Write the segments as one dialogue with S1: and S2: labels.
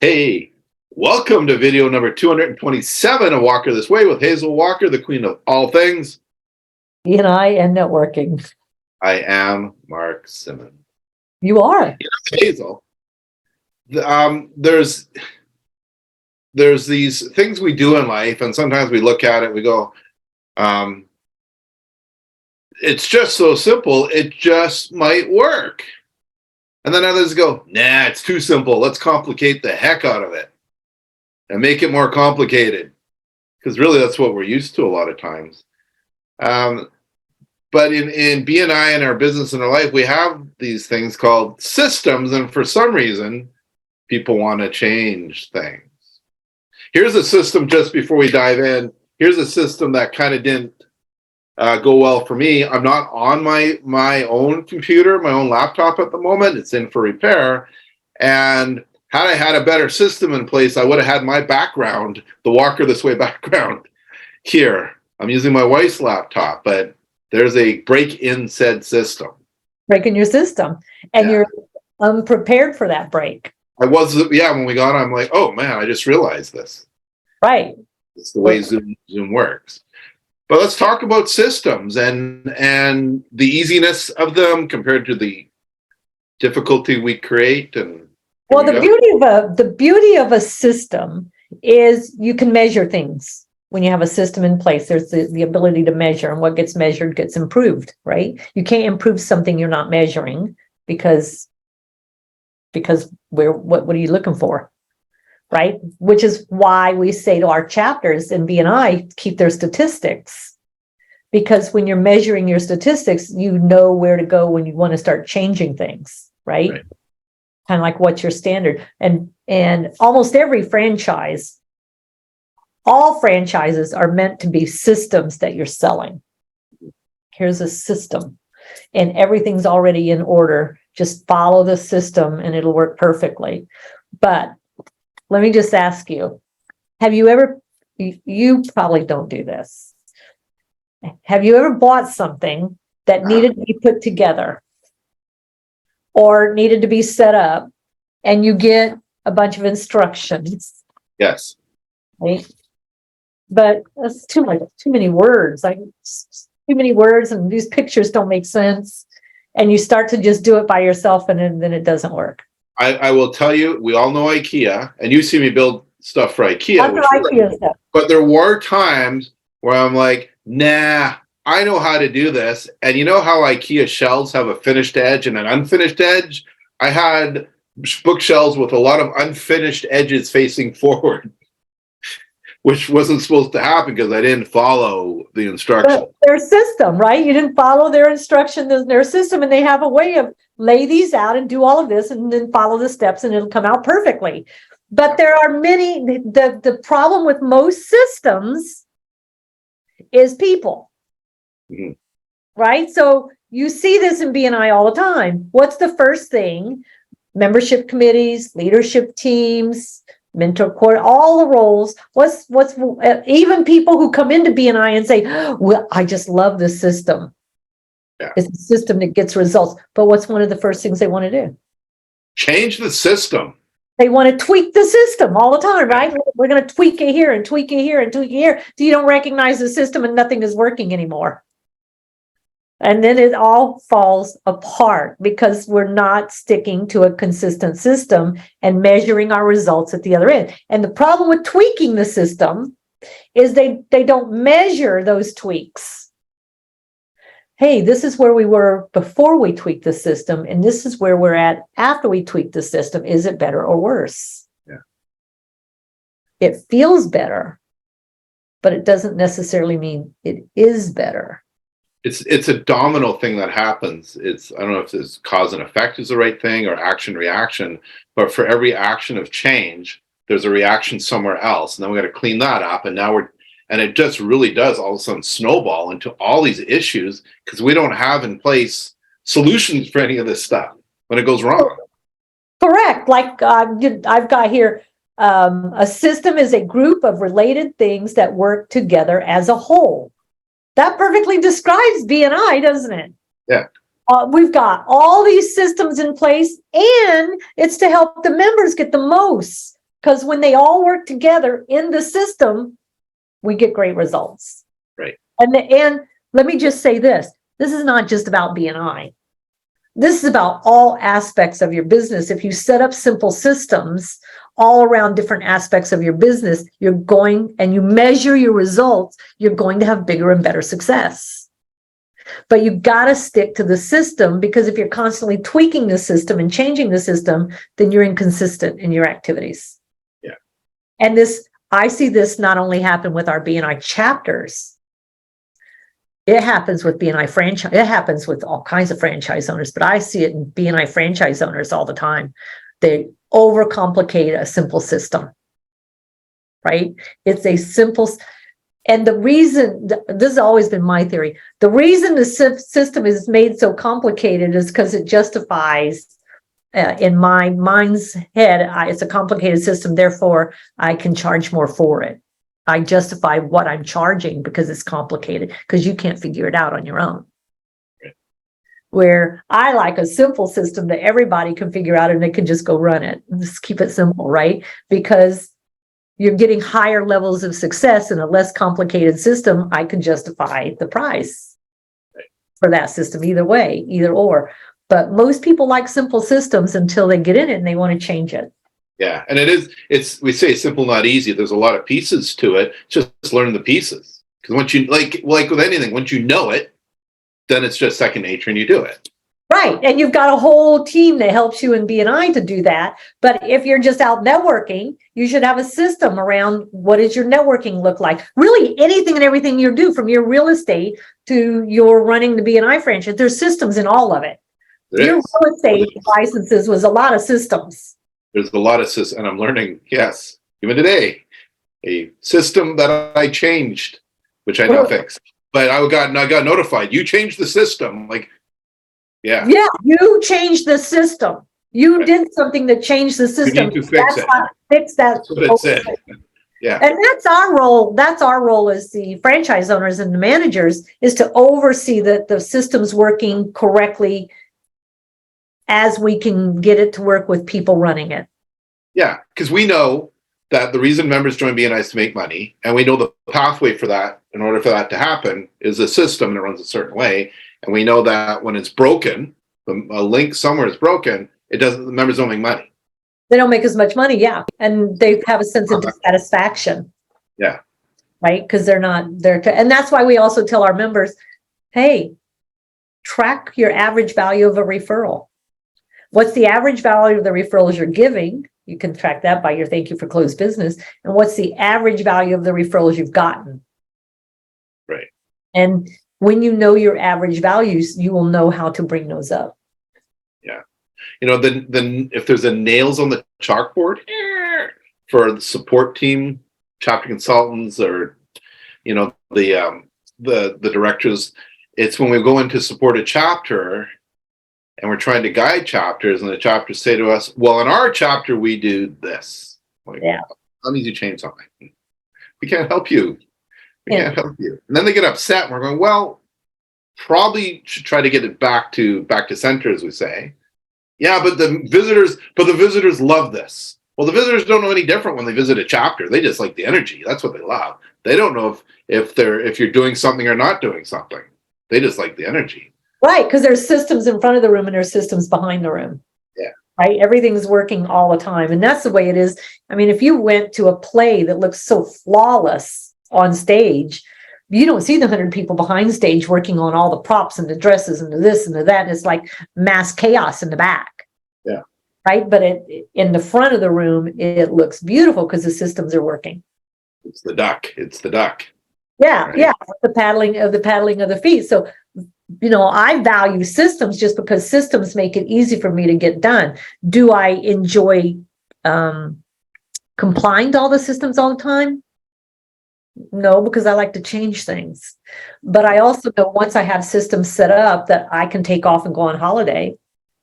S1: Hey, welcome to video number 227 of Walker This Way with Hazel Walker, the queen of all things.
S2: BNI and networking.
S1: I am Mark Simmons.
S2: You are.
S1: Hazel. There's these things we do in life, and sometimes we look at it, we go, it's just so simple, it just might work. And then others go, nah, it's too simple. Let's complicate the heck out of it and make it more complicated. Because really that's what we're used to a lot of times. But in BNI and our business and our life, we have these things called systems. And for some reason, people want to change things. Here's a system just before we dive in. Here's a system that kind of didn't go well for me. I'm not on my own computer, my own laptop at the moment. It's in for repair. And had I had a better system in place, I would have had my background, the Walker This Way background here. I'm using my wife's laptop, but there's a break in said system.
S2: Break in your system. And you're unprepared for that break.
S1: I was, when we got on, I'm like, oh man, I just realized this.
S2: Right.
S1: It's the way Zoom works. But let's talk about systems and the easiness of them compared to the difficulty we create. And
S2: well, the beauty of a system is you can measure things. When you have a system in place, there's the ability to measure, and what gets measured gets improved, right? You can't improve something you're not measuring because what are you looking for? Right? Which is why we say to our chapters in BNI, keep their statistics. Because when you're measuring your statistics, you know where to go when you want to start changing things, right? Kind of like what's your standard. And almost every franchise, all franchises are meant to be systems that you're selling. Here's a system. And everything's already in order. Just follow the system and it'll work perfectly. But let me just ask you, have you ever, you probably don't do this. Have you ever bought something that needed to be put together or needed to be set up and you get a bunch of instructions?
S1: Yes.
S2: Right? But that's too many words. Too many words and these pictures don't make sense. And you start to just do it by yourself and then it doesn't work.
S1: I will tell you, we all know IKEA, and you see me build stuff for IKEA. But there were times where I'm like, nah, I know how to do this. And you know how IKEA shelves have a finished edge and an unfinished edge? I had bookshelves with a lot of unfinished edges facing forward, which wasn't supposed to happen because I didn't follow the instructions.
S2: Their system, right? You didn't follow their instruction, their system, and they have a way of lay these out and do all of this and then follow the steps and it'll come out perfectly. But there are many, the problem with most systems is people, right? So you see this in BNI all the time. What's the first thing? Membership committees, leadership teams, mentor court, all the roles. What's even people who come into BNI and say, well, I just love this system. Yeah. It's a system that gets results. But what's one of the first things they want to do?
S1: Change the system.
S2: They want to tweak the system all the time, right? We're going to tweak it here and tweak it here and tweak it here. So you don't recognize the system and nothing is working anymore. And then it all falls apart because we're not sticking to a consistent system and measuring our results at the other end. And the problem with tweaking the system is they don't measure those tweaks. Hey, this is where we were before we tweaked the system, and this is where we're at after we tweaked the system. Is it better or worse?
S1: Yeah.
S2: It feels better, but it doesn't necessarily mean it is better.
S1: It's a domino thing that happens. I don't know if this cause and effect is the right thing or action reaction, but for every action of change, there's a reaction somewhere else. And then we got to clean that up. And now and it just really does all of a sudden snowball into all these issues because we don't have in place solutions for any of this stuff when it goes wrong.
S2: Correct. Like I've got here, a system is a group of related things that work together as a whole. That perfectly describes BNI, doesn't it?
S1: Yeah.
S2: We've got all these systems in place, and it's to help the members get the most Because when they all work together in the system, we get great results.
S1: Right.
S2: And let me just say this. This is not just about BNI. This is about all aspects of your business. If you set up simple systems all around different aspects of your business, you're going and you measure your results, you're going to have bigger and better success. But you got to stick to the system, because if you're constantly tweaking the system and changing the system, then you're inconsistent in your activities.
S1: Yeah.
S2: And I see this not only happen with our BNI chapters, it happens with BNI franchise. It happens with all kinds of franchise owners, but I see it in BNI franchise owners all the time. They overcomplicate a simple system, right? It's a simple, and the reason, this has always been my theory, the reason the system is made so complicated is because it justifies, in my mind's head, it's a complicated system, therefore I can charge more for it. I justify what I'm charging because it's complicated, because you can't figure it out on your own.
S1: Right.
S2: Where I like a simple system that everybody can figure out and they can just go run it. Just keep it simple, right? Because you're getting higher levels of success in a less complicated system. I can justify the price for that system either way, either or. But most people like simple systems until they get in it and they want to change it.
S1: Yeah, and we say simple, not easy. There's a lot of pieces to it. Just learn the pieces. Because once you, like with anything, once you know it, then it's just second nature and you do it.
S2: Right. And you've got a whole team that helps you in BNI to do that. But if you're just out networking, you should have a system around what does your networking look like? Really, anything and everything you do, from your real estate to your running the BNI franchise, there's systems in all of it. Your real estate licenses was a lot of systems.
S1: There's a lot of systems, and I'm learning, yes, even today, a system that I changed, which I now fix. But I got notified, you changed the system. Like, yeah.
S2: Yeah, you changed the system. You did something that changed the system.
S1: You need to fix it.
S2: Fix that.
S1: That's what it said. Yeah.
S2: And that's our role. That's our role as the franchise owners and the managers, is to oversee that the system's working correctly as we can get it to work with people running it.
S1: Yeah, because we know that the reason members join BNI is to make money, and we know the pathway for that, in order for that to happen, is a system that runs a certain way. And we know that when it's broken, a link somewhere is broken, the members don't make money.
S2: They don't make as much money, yeah. And they have a sense of dissatisfaction.
S1: Yeah.
S2: Right? Because they're not there to, and that's why we also tell our members, hey, track your average value of a referral. What's the average value of the referrals you're giving? You can track that by your thank you for closed business. And what's the average value of the referrals you've gotten?
S1: Right.
S2: And when you know your average values, you will know how to bring those up.
S1: Yeah. Then if there's a nails on the chalkboard for the support team, chapter consultants, or, the directors, it's when we go in to support a chapter and we're trying to guide chapters, and the chapters say to us, well, in our chapter, we do this. Like,
S2: yeah.
S1: That means you change something. We can't help you. We can't help you. And then they get upset, and we're going, well, probably should try to get it back to center, as we say. Yeah, but the visitors love this. Well, the visitors don't know any different when they visit a chapter. They just like the energy. That's what they love. They don't know if you're doing something or not doing something. They just like the energy.
S2: Right, because there's systems in front of the room and there's systems behind the room.
S1: Yeah.
S2: Right? Everything's working all the time. And that's the way it is. I mean, if you went to a play that looks so flawless on stage, you don't see the 100 people behind stage working on all the props and the dresses and the this and the that. It's like mass chaos in the back.
S1: Yeah.
S2: Right? But in the front of the room, it looks beautiful because the systems are working.
S1: It's the duck.
S2: Yeah,
S1: right?
S2: Yeah. The paddling of the feet. So, I value systems just because systems make it easy for me to get done. Do I enjoy complying to all the systems all the time? No, because I like to change things. But I also know once I have systems set up that I can take off and go on holiday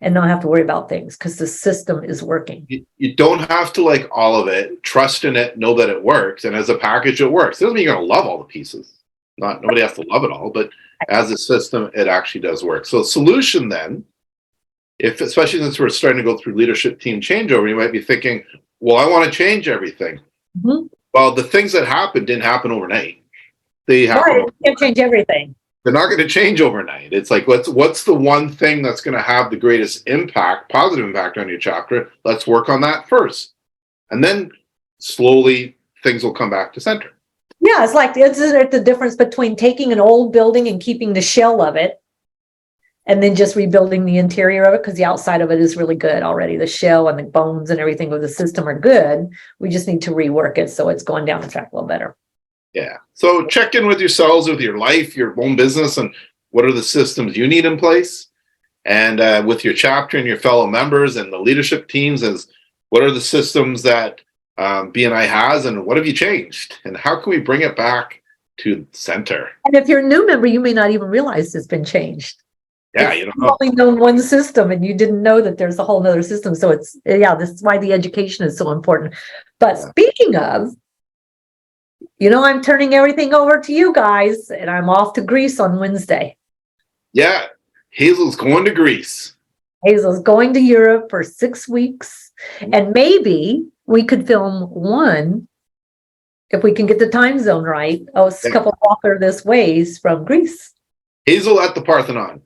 S2: and not have to worry about things because the system is working.
S1: You don't have to like all of it. Trust in it. Know that it works. And as a package, it works. It doesn't mean you're going to love all the pieces. Nobody has to love it all, but as a system, it actually does work. So solution then if, especially since we're starting to go through leadership team changeover, you might be thinking, well, I want to change everything.
S2: Mhm.
S1: Well, the things that happened didn't happen overnight. They happen.
S2: Right, you can't change everything.
S1: They're not going to change overnight. It's like, what's the one thing that's going to have the greatest impact, positive impact on your chapter? Let's work on that first. And then slowly things will come back to center.
S2: Yeah, isn't it the difference between taking an old building and keeping the shell of it and then just rebuilding the interior of it? Because the outside of it is really good already. The shell and the bones and everything of the system are good. We just need to rework it so it's going down the track a little better.
S1: Yeah. So check in with yourselves, with your life, your own business, and what are the systems you need in place? And with your chapter and your fellow members and the leadership teams, is what are the systems that BNI has, and what have you changed? And how can we bring it back to center?
S2: And if you're a new member, you may not even realize it's been changed.
S1: Yeah,
S2: You've only known one system and you didn't know that there's a whole nother system. So this is why the education is so important. But speaking of, I'm turning everything over to you guys, and I'm off to Greece on Wednesday.
S1: Yeah, Hazel's going to Greece.
S2: Hazel's going to Europe for 6 weeks, and maybe we could film one if we can get the time zone right. Oh, it's a couple walker this ways from Greece.
S1: Hazel at the Parthenon.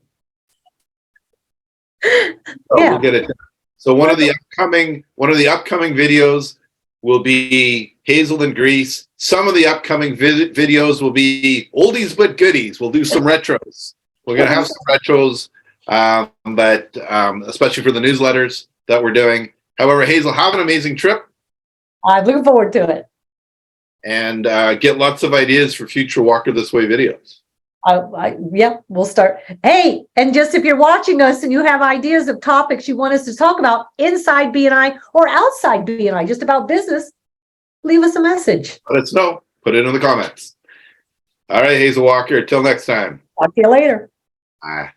S1: We'll get it. So one of the upcoming videos will be Hazel in Greece. Some of the upcoming videos will be oldies but goodies. We'll do some retros. We're going to have some retros, but especially for the newsletters that we're doing. However, Hazel, have an amazing trip.
S2: I'm looking forward to it.
S1: And get lots of ideas for future Walker This Way videos.
S2: We'll start. Hey, and just if you're watching us and you have ideas of topics you want us to talk about inside BNI or outside BNI, just about business, leave us a message.
S1: Let us know. Put it in the comments. All right, Hazel Walker. Till next time.
S2: Talk to you later.
S1: Bye.